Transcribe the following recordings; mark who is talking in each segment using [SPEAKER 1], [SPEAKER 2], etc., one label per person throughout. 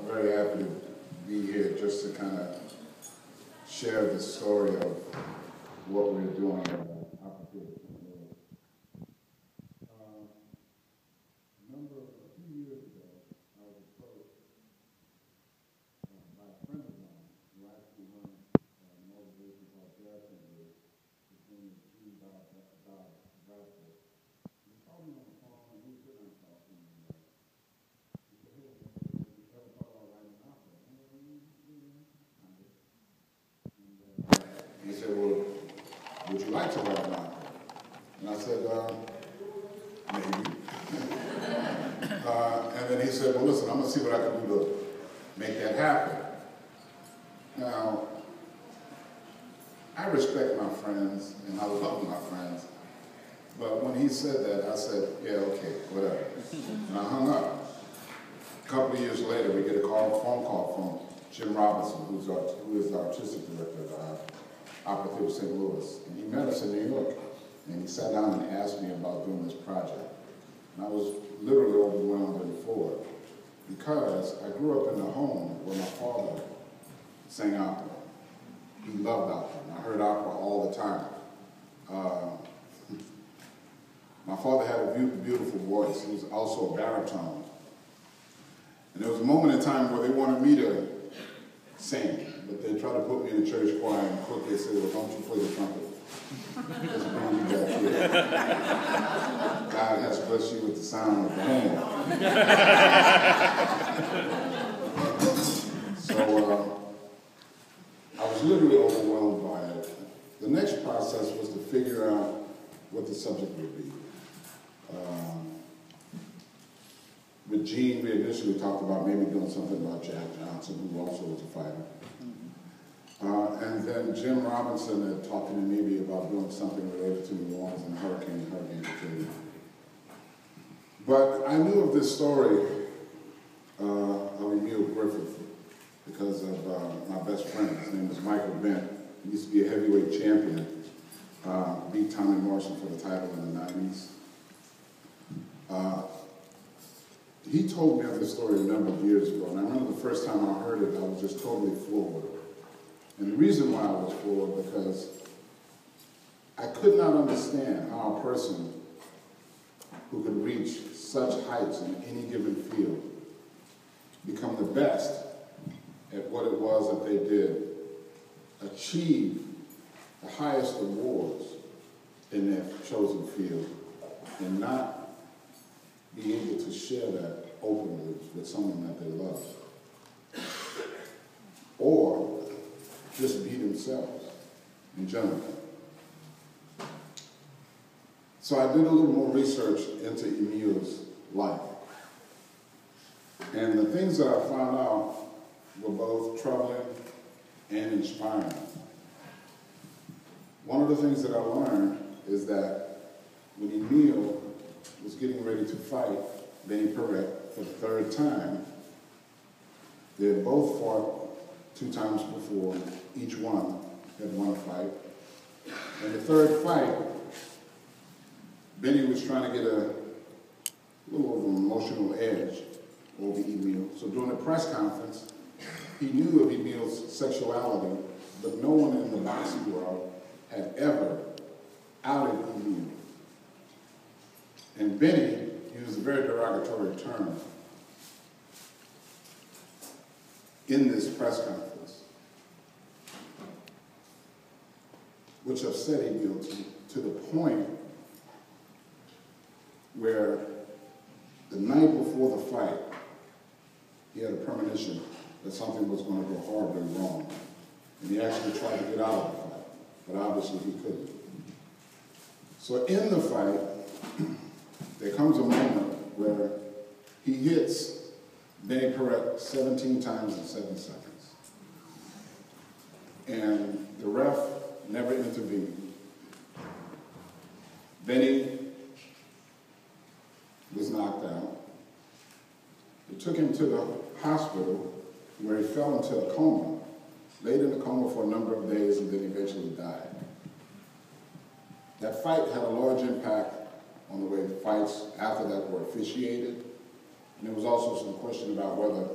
[SPEAKER 1] very happy to be here just to kind of share the story of what we're doing at Opportunity. A few years ago, I was approached by a friend of mine who actually runs an organization called Jazz Center. His name is Bradford. He called me on the phone and we were sitting there talking. He said, "Hey, man, you ever thought about writing an opera?" And I said, and he said, "Well, would you like to write an opera?" And I said, "Maybe." And then he said, "Well, listen, I'm going to see what I can do to make that happen." Now, I respect my friends, and I love my friends, but when he said that, I said, "Yeah, okay, whatever." And I hung up. A couple of years later, we get a phone call from Jim Robinson, who is the artistic director of Opera Theater St. Louis. And he met us in New York, and he sat down and asked me about doing this project. And I was literally overwhelmed and floored, because I grew up in a home where my father sang opera. He loved opera, and I heard opera all the time. My father had a beautiful voice. He was also a baritone. And there was a moment in time where they wanted me to sing, but they tried to put me in the church choir, and quickly said, "Well, don't you play the trumpet. Just bring you back here. God has blessed you with the sound of the home." So I was literally overwhelmed by it. The next process was to figure out what the subject would be. With Gene, we initially talked about maybe doing something about Jack Johnson, who also was a fighter. And then Jim Robinson had talked to me maybe about doing something related to New Orleans and Hurricane Katrina. But I knew of this story of Emile Griffith because of my best friend. His name is Michael Bent. He used to be a heavyweight champion, beat Tommy Morrison for the title in the 90s. He told me of this story a number of years ago, and I remember the first time I heard it, I was just totally floored. And the reason why I was floored, because I could not understand how a person who could reach such heights in any given field become the best at what it was that they did, achieve the highest awards in their chosen field, and not be able to share that openly with someone that they love. Or just be themselves in general. So I did a little more research into Emile's life. And the things that I found out were both troubling and inspiring. One of the things that I learned is that when Emile was getting ready to fight Benny Perret for the third time, they had both fought 2 times before. Each one had won a fight. And the third fight, Benny was trying to get a little of an emotional edge over Emile. So during the press conference, he knew of Emile's sexuality, but no one in the boxing world had ever outed Emile. And Benny used a very derogatory term in this press conference, which upset Emile to the point where the night before the fight, he had a premonition that something was going to go horribly wrong. And he actually tried to get out of the fight, but obviously he couldn't. So in the fight, there comes a moment where he hits Benny Perret 17 times in 7 seconds. And the ref never intervened. Benny was knocked out. They took him to the hospital where he fell into a coma, laid in a coma for a number of days, and then eventually died. That fight had a large impact on the way the fights after that were officiated. And there was also some question about whether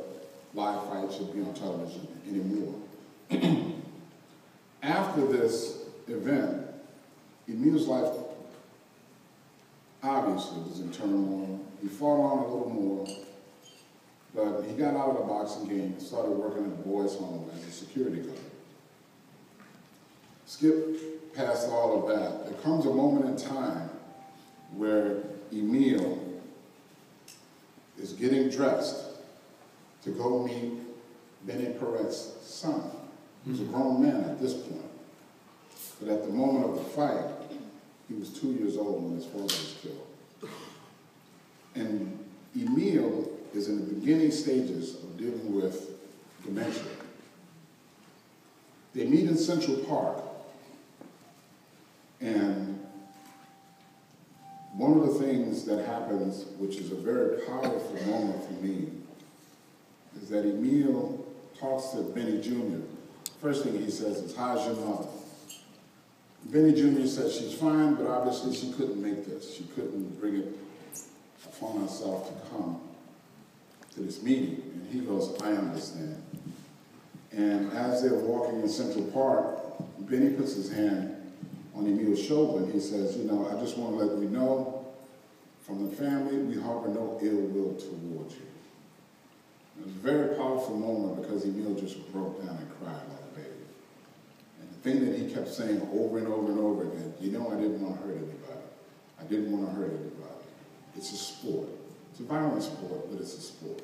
[SPEAKER 1] live fight should be on television anymore. After this event, Emile's life obviously was in turmoil. He fought on a little more, but he got out of the boxing game and started working at a boys' home as a security guard. Skip past all of that. There comes a moment in time where Emile is getting dressed to go meet Benny Perret's son. He was a grown man at this point. But at the moment of the fight, he was 2 years old when his father was killed. And Emile is in the beginning stages of dealing with dementia. They meet in Central Park, and one of the things that happens, which is a very powerful moment for me, is that Emile talks to Benny Jr. First thing he says is, "How's your mother?" Benny Jr. says she's fine, but obviously she couldn't make this. She couldn't bring it upon herself to come to this meeting. And he goes, "I understand." And as they're walking in Central Park, Benny puts his hand on Emile's shoulder and he says, "You know, I just want to let you know, from the family, we harbor no ill will towards you." It was a very powerful moment because Emile just broke down and cried like a baby. And the thing that he kept saying over and over and over again, "You know, I didn't want to hurt anybody. I didn't want to hurt anybody." It's a sport. It's a violent sport, but it's a sport.